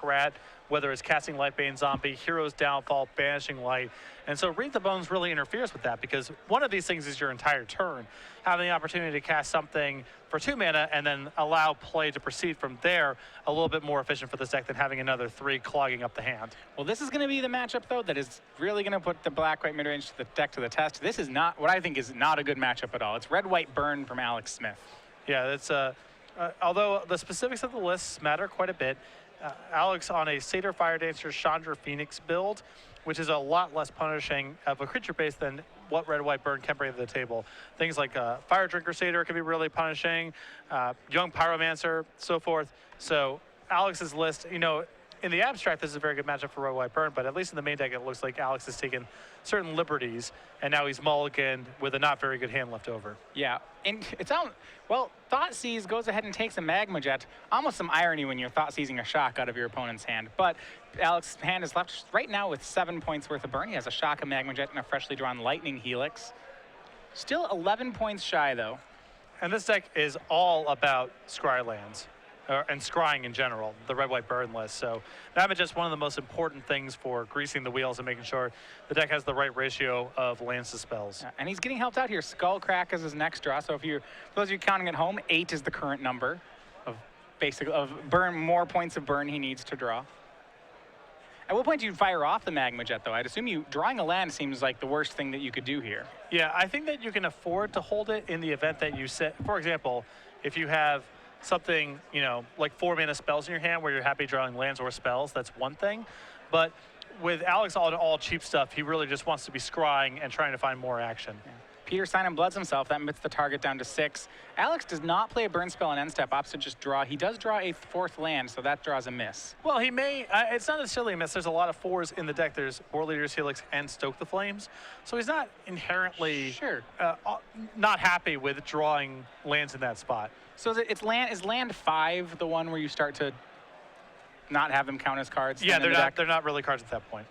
Black Rat, whether it's casting Lightbane Zombie, Hero's Downfall, Banishing Light. And so Read the Bones really interferes with that because one of these things is your entire turn. Having the opportunity to cast something for 2 mana and then allow play to proceed from there, a little bit more efficient for this deck than having another 3 clogging up the hand. Well, this is going to be the matchup, though, that is really going to put the Black-White midrange deck to the test. This is not what I think is not a good matchup at all. It's Red-White Burn from Alex Smith. Yeah, that's although the specifics of the lists matter quite a bit, Alex on a Satyr Fire Dancer Chandra Phoenix build, which is a lot less punishing of a creature base than what Red White Burn can bring to the table. Things like Fire Drinker Satyr can be really punishing, Young Pyromancer, so forth. So Alex's list, you know, in the abstract, this is a very good matchup for Red White Burn, but at least in the main deck, it looks like Alex has taken certain liberties, and now he's mulliganed with a not very good hand left over. Yeah, and it's on. Well, Thoughtseize goes ahead and takes a Magma Jet. Almost some irony when you're Thoughtseizing a shock out of your opponent's hand. But Alex's hand is left right now with 7 points worth of burn. He has a shock, a Magma Jet, and a freshly drawn Lightning Helix. Still 11 points shy, though. And this deck is all about scry lands. And scrying in general, the Red-White Burn list. So that is just one of the most important things for greasing the wheels and making sure the deck has the right ratio of lands to spells. Yeah, and he's getting helped out here. Skullcrack is his next draw. So if you, for those of you counting at home, 8 is the current number of burn, more points of burn he needs to draw. At what point do you fire off the Magma Jet, though? I'd assume drawing a land seems like the worst thing that you could do here. Yeah, I think that you can afford to hold it in the event that you set, for example, if you have something, you know, like 4 mana spells in your hand where you're happy drawing lands or spells, that's one thing. But with Alex all cheap stuff, he really just wants to be scrying and trying to find more action. Yeah. Peter Simon bloods himself. That puts the target down to 6. Alex does not play a burn spell on end step, opposite just draw. He does draw a 4th land, so that draws a miss. Well, he may, it's not necessarily a miss. There's a lot of 4s in the deck. There's War Leader's Helix and Stoke the Flames. So he's not inherently not happy with drawing lands in that spot. So is land 5 the one where you start to not have them count as cards? Yeah, they're not really cards at that point.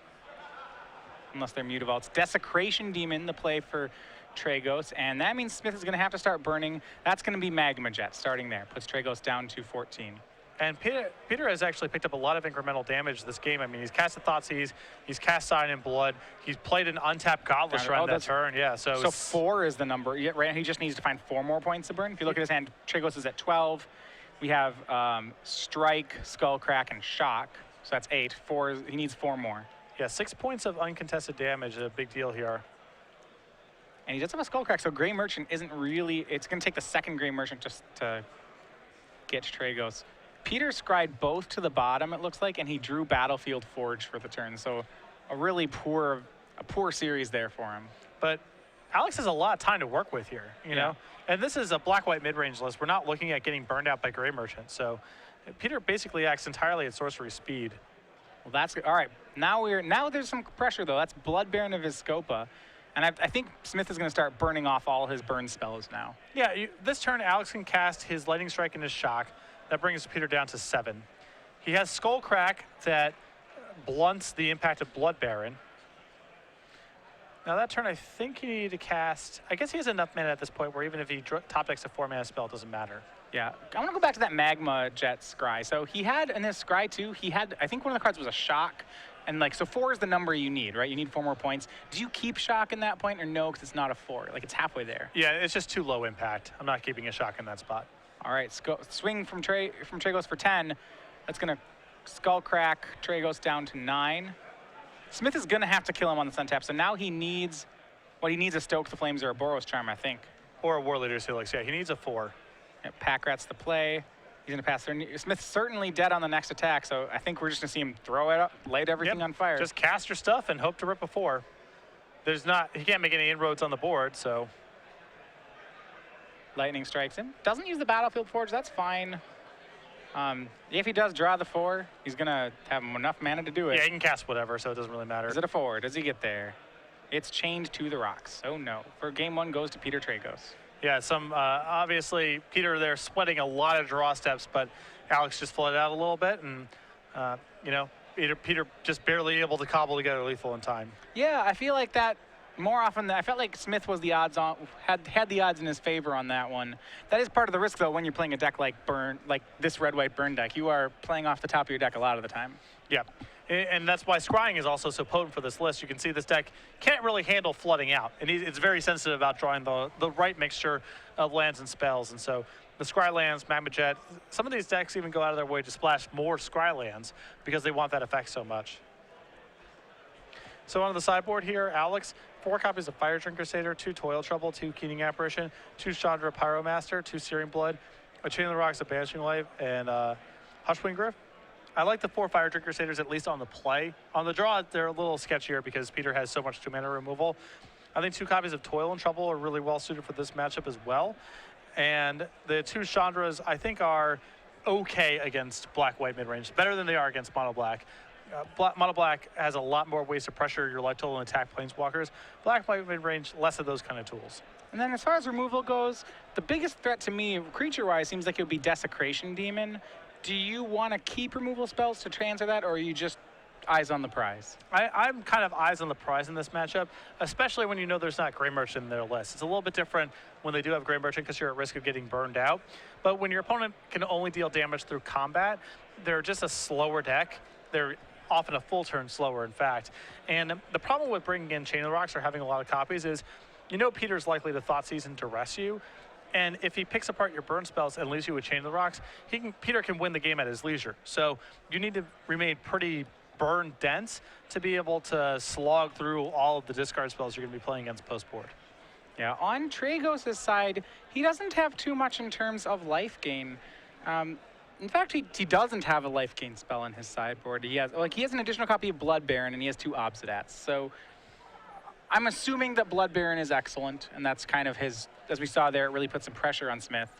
Unless they're Mutavaults. Desecration Demon, the play for Tragos, and that means Smith is going to have to start burning. That's going to be Magma Jet starting there. Puts Tragos down to 14. And Peter has actually picked up a lot of incremental damage this game. I mean, he's cast a Thoughtseize, he's cast Sign in Blood, he's played an untapped Godless Shrine that turn. Yeah, so 4 is the number. Yeah, right. He just needs to find 4 more points to burn. If you look at his hand, Tragos is at 12. We have Strike, Skullcrack, and Shock. So that's 8. He needs 4 more. Yeah, 6 points of uncontested damage is a big deal here. And he does have a Skullcrack, so Grey Merchant isn't really. It's going to take the second Grey Merchant just to get Tragos. Peter scried both to the bottom, it looks like, and he drew Battlefield Forge for the turn. So a really poor series there for him. But Alex has a lot of time to work with here, you know? And this is a Black-White mid-range list. We're not looking at getting burned out by Grey Merchant. So Peter basically acts entirely at sorcery speed. Well, that's all right. Now there's some pressure, though. That's Blood Baron of Vizscopa. And I think Smith is going to start burning off all his burn spells now. Yeah, this turn, Alex can cast his Lightning Strike and his Shock. That brings Peter down to 7. He has Skullcrack that blunts the impact of Blood Baron. Now that turn, I think he needed to cast, I guess he has enough mana at this point where even if he top decks a 4 mana spell, it doesn't matter. Yeah, I want to go back to that Magma Jet scry. So he had, in his scry too, he had, I think one of the cards was a Shock. And like, so 4 is the number you need, right? You need 4 more points. Do you keep Shock in that point or no, because it's not a 4? Like, it's halfway there. Yeah, it's just too low impact. I'm not keeping a Shock in that spot. All right, swing from Tragos for 10. That's going to Skullcrack Tragos down to 9. Smith is going to have to kill him on the sun tap. So now he needs a Stoke the Flames or a Boros Charm, I think. Or a War Leader's Helix. Yeah, he needs a 4. Yeah, Pack Rat's the play. He's going to pass through. Smith's certainly dead on the next attack, so I think we're just going to see him throw it up, light everything on fire. Just cast your stuff and hope to rip a 4. He can't make any inroads on the board, so. Lightning strikes him. Doesn't use the Battlefield Forge, that's fine. If he does draw the 4, he's going to have enough mana to do it. Yeah, he can cast whatever, so it doesn't really matter. Is it a 4? Does he get there? It's chained to the rocks. Oh no. For game 1 goes to Peter Tragos. Yeah, obviously Peter there sweating a lot of draw steps, but Alex just flooded out a little bit, and you know, Peter just barely able to cobble together lethal in time. Yeah, I feel like that more often than I felt like Smith was the odds on had the odds in his favor on that one. That is part of the risk though when you're playing a deck like this red-white burn deck. You are playing off the top of your deck a lot of the time. Yeah, and that's why scrying is also so potent for this list. You can see this deck can't really handle flooding out, and it's very sensitive about drawing the right mixture of lands and spells. And so the scry lands, Magma Jet, some of these decks even go out of their way to splash more scry lands because they want that effect so much. So on the sideboard here, Alex, 4 copies of Fire Drinker Satyr, 2 Toil Trouble, 2 Keening Apparition, 2 Chandra Pyromaster, 2 Searing Blood, a Chain of the Rocks, a Banishing Life, and Hushwing Griff. I like the 4 Fire Drinker Satyrs at least on the play. On the draw, they're a little sketchier because Peter has so much 2-mana removal. I think 2 copies of Toil and Trouble are really well suited for this matchup as well. And the 2 Chandras, I think, are okay against black-white mid-range, better than they are against mono-black. Mono-black has a lot more ways to pressure your life total and attack planeswalkers. Black-white mid-range, less of those kind of tools. And then as far as removal goes, the biggest threat to me, creature-wise, seems like it would be Desecration Demon. Do you want to keep removal spells to transfer that, or are you just eyes on the prize? I'm kind of eyes on the prize in this matchup, especially when you know there's not Grey Merchant in their list. It's a little bit different when they do have Grey Merchant because you're at risk of getting burned out. But when your opponent can only deal damage through combat, they're just a slower deck. They're often a full turn slower, in fact. And the problem with bringing in Chain of the Rocks or having a lot of copies is, you know Peter's likely to Thoughtseize and Duress you. And if he picks apart your burn spells and leaves you with Chain of the Rocks, Peter can win the game at his leisure. So you need to remain pretty burn dense to be able to slog through all of the discard spells you're going to be playing against post-board. Yeah, on Tragos' side, he doesn't have too much in terms of life gain. In fact, he doesn't have a life gain spell in his sideboard. He has an additional copy of Blood Baron, and he has 2 Obsidats. So I'm assuming that Blood Baron is excellent, and that's kind of his, as we saw there, it really put some pressure on Smith.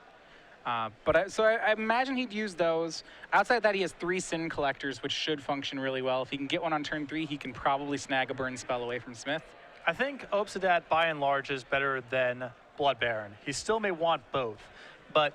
So I imagine he'd use those. Outside that, he has 3 Sin Collectors, which should function really well. If he can get one on turn 3, he can probably snag a burn spell away from Smith. I think Obsidat, by and large, is better than Blood Baron. He still may want both, but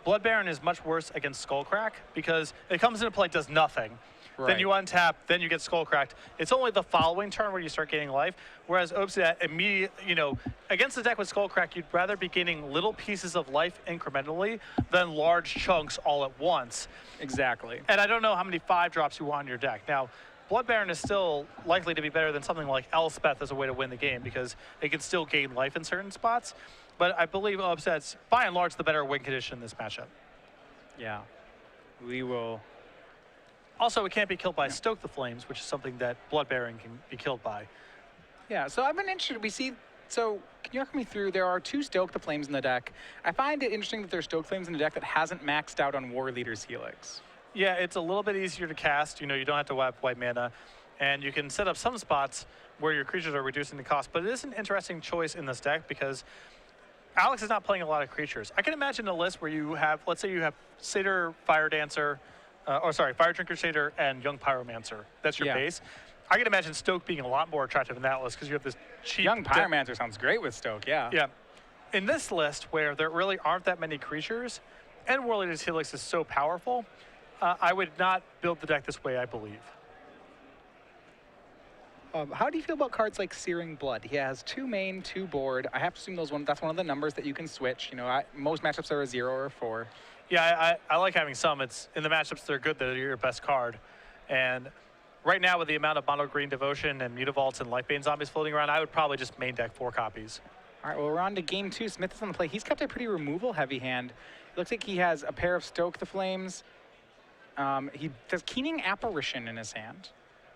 Blood Baron is much worse against Skullcrack because it comes into play, does nothing. Right. Then you untap, then you get Skullcracked. It's only the following turn where you start gaining life, whereas Obsidat immediately, against the deck with Skullcrack, you'd rather be gaining little pieces of life incrementally than large chunks all at once. Exactly. And I don't know how many 5-drops you want in your deck. Now, Blood Baron is still likely to be better than something like Elspeth as a way to win the game because it can still gain life in certain spots. But I believe Obsidat's, by and large, the better win condition in this matchup. Yeah. We will... Also, it can't be killed by Stoke the Flames, which is something that Blood Baron can be killed by. Yeah, so I've been interested. So can you walk me through, there are 2 Stoke the Flames in the deck. I find it interesting that there's Stoke Flames in the deck that hasn't maxed out on War Leader's Helix. Yeah, it's a little bit easier to cast. You don't have to wipe white mana. And you can set up some spots where your creatures are reducing the cost. But it is an interesting choice in this deck because Alex is not playing a lot of creatures. I can imagine a list where you have, let's say you have Satyr, Fire Dancer, Fire Drinker Satyr and Young Pyromancer. That's your base. I can imagine Stoke being a lot more attractive in that list because you have this cheap... Young Pyromancer sounds great with Stoke, yeah. Yeah. In this list, where there really aren't that many creatures, and War Leader's Helix is so powerful, I would not build the deck this way, I believe. How do you feel about cards like Searing Blood? He has 2 main, 2 board. I have to assume that's one of the numbers that you can switch. Most matchups are a 0 or a 4. Yeah, I like having some. It's in the matchups they're good, they're your best card. And right now, with the amount of mono green Devotion and Mutavaults and Lightbane zombies floating around, I would probably just main deck 4 copies. All right, well, we're on to game 2. Smith is on the play. He's kept a pretty removal-heavy hand. It looks like he has a pair of Stoke the Flames. He has Keening Apparition in his hand.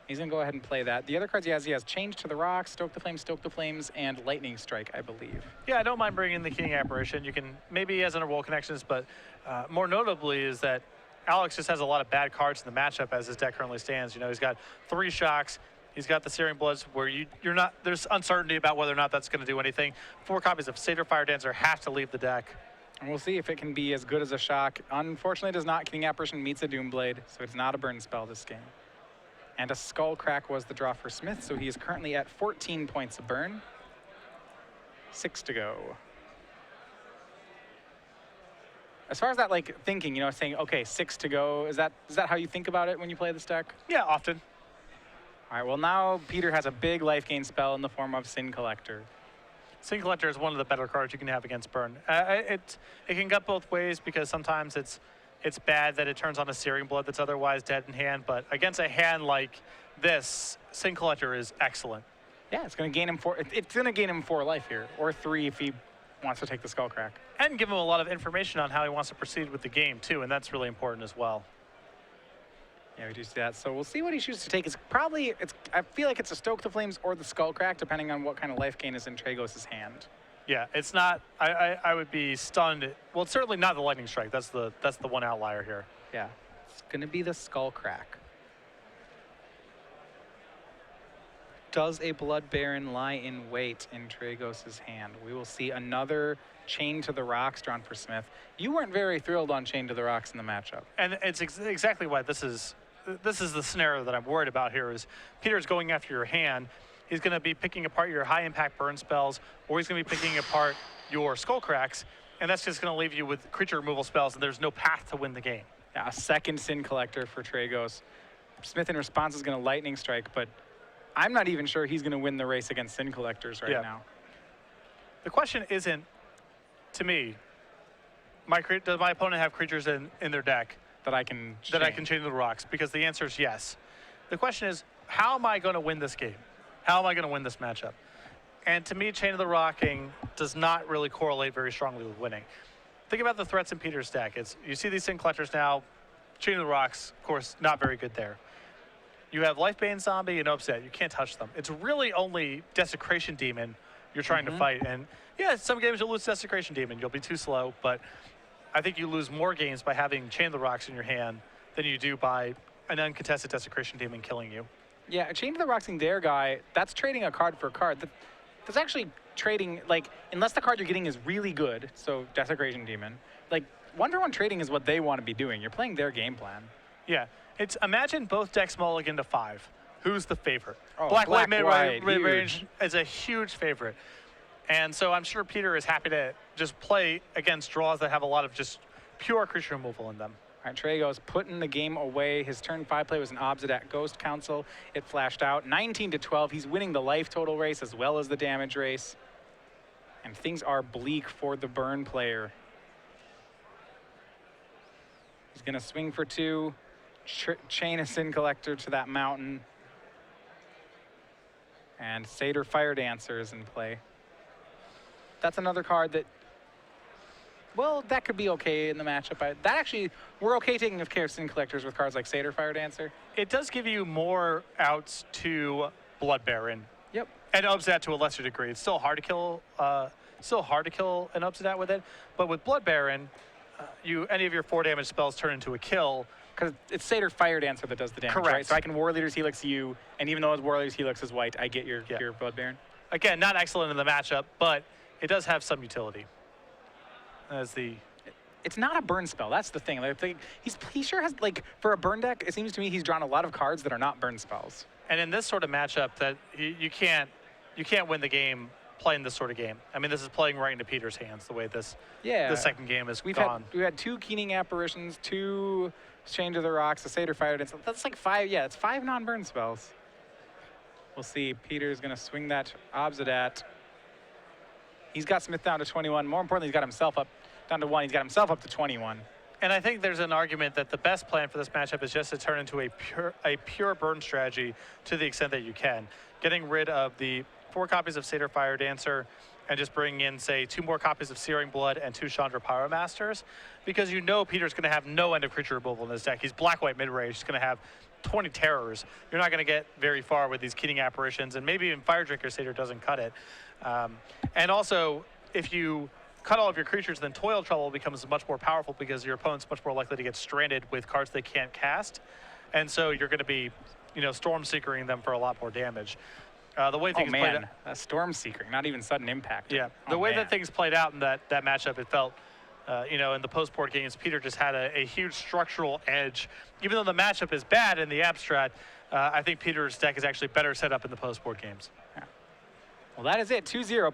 He's going to go ahead and play that. The other cards he has Change to the Rocks, Stoke the Flames, and Lightning Strike, I believe. Yeah, I don't mind bringing the Keening Apparition. You can, maybe he has Underworld Connections, but more notably is that Alex just has a lot of bad cards in the matchup as his deck currently stands. He's got 3 Shocks. He's got the Searing Bloods where you're not, there's uncertainty about whether or not that's going to do anything. 4 copies of Satyr Fire Dancer have to leave the deck. And we'll see if it can be as good as a Shock. Unfortunately, it does not. Keening Apparition meets a Doomblade, so it's not a burn spell this game. And a Skullcrack was the draw for Smith, so he is currently at 14 points of burn. 6 to go. As far as that, thinking, saying, okay, 6 to go, is that how you think about it when you play this deck? Yeah, often. All right, well now Peter has a big life gain spell in the form of Sin Collector. Sin Collector is one of the better cards you can have against Burn. It can gut both ways because sometimes it's bad that it turns on a Searing Blood that's otherwise dead in hand, but against a hand like this, Sin Collector is excellent. Yeah, it's going to gain him 4. It's going to gain him 4 life here, or 3 if he wants to take the Skullcrack. And give him a lot of information on how he wants to proceed with the game too, and that's really important as well. Yeah, we do see that. So we'll see what he chooses to take. I feel like it's a Stoke the Flames or the Skullcrack, depending on what kind of life gain is in Tragos' hand. Yeah, it's not. I would be stunned. Well, it's certainly not the Lightning Strike. That's the one outlier here. Yeah, it's going to be the Skullcrack. Does a Blood Baron lie in wait in Tragos' hand? We will see another Chain to the Rocks drawn for Smith. You weren't very thrilled on Chain to the Rocks in the matchup. And it's exactly why this is the scenario that I'm worried about here is Peter's going after your hand. He's going to be picking apart your high impact burn spells, or he's going to be picking apart your Skullcracks, and that's just going to leave you with creature removal spells, and there's no path to win the game. Yeah, a second Sin Collector for Tragos. Smith in response is going to Lightning Strike, but I'm not even sure he's going to win the race against Sin Collectors right now. The question isn't, to me, does my opponent have creatures in their deck that I can chain to the rocks? Because the answer is yes. The question is, how am I going to win this game? How am I going to win this matchup? And to me, Chain of the Rocking does not really correlate very strongly with winning. Think about the threats in Peter's deck. You see these Sin Collectors now, Chain of the Rocks, of course, not very good there. You have Lifebane Zombie and Upset. You can't touch them. It's really only Desecration Demon you're trying to fight. And yeah, some games you'll lose Desecration Demon. You'll be too slow, but I think you lose more games by having Chain of the Rocks in your hand than you do by an uncontested Desecration Demon killing you. Yeah, Chain to the Roxing there guy, that's trading a card for a card. That's actually trading, like, unless the card you're getting is really good, so Desecration Demon, like, 1-for-1 trading is what they want to be doing. You're playing their game plan. Yeah, imagine both decks mulligan to 5. Who's the favorite? Oh, Black-white mid-range mid-range is a huge favorite. And so I'm sure Peter is happy to just play against draws that have a lot of just pure creature removal in them. All right, Tragos putting the game away. His turn 5 play was an Obsidian Ghost Council. It flashed out 19-12. He's winning the life total race as well as the damage race. And things are bleak for the Burn player. He's going to swing for 2, chain a Sin Collector to that mountain. And Satyr Fire Dancer is in play. That's another card that, well, that could be okay in the matchup. We're okay taking care of Sin Collectors with cards like Satyr Fire Dancer. It does give you more outs to Blood Baron. Yep. And Obsidian to a lesser degree. It's still hard to kill. An Obsidian with it, but with Blood Baron, any of your 4 damage spells turn into a kill. Because it's Satyr Fire Dancer that does the damage, correct. Right? So I can War Leader's Helix you, and even though his War Leader's Helix is white, I get your Blood Baron. Again, not excellent in the matchup, but it does have some utility. It's not a burn spell. That's the thing. Like, he sure has, like, for a burn deck, it seems to me he's drawn a lot of cards that are not burn spells. And in this sort of matchup, that you can't win the game playing this sort of game. I mean, this is playing right into Peter's hands the way the second game is gone. We've had 2 Keening Apparitions, 2 Chain to the Rocks, a Satyr Fire Dance. That's like 5. Yeah, it's 5 non-burn spells. We'll see. Peter's going to swing that Obsidat. He's got Smith down to 21. More importantly, he's got himself up down to 1. He's got himself up to 21. And I think there's an argument that the best plan for this matchup is just to turn into a pure burn strategy to the extent that you can. Getting rid of the 4 copies of Satyr Fire Dancer and just bringing in, say, 2 more copies of Searing Blood and 2 Chandra Pyromasters, because you know Peter's going to have no end of creature removal in this deck. He's black-white mid-range. He's going to have 20 terrors. You're not going to get very far with these Keening Apparitions, and maybe even Fire Drinker Satyr doesn't cut it. And also, if you cut all of your creatures, then Toil Trouble becomes much more powerful because your opponent's much more likely to get stranded with cards they can't cast. And so you're going to be, Storm Seekering them for a lot more damage. The way things played out, Storm Seekering, not even sudden impact. Yeah, the way that things played out in that matchup, it felt, in the post-board games, Peter just had a huge structural edge. Even though the matchup is bad in the abstract, I think Peter's deck is actually better set up in the post-board games. Yeah. Well, that is it, 2-0.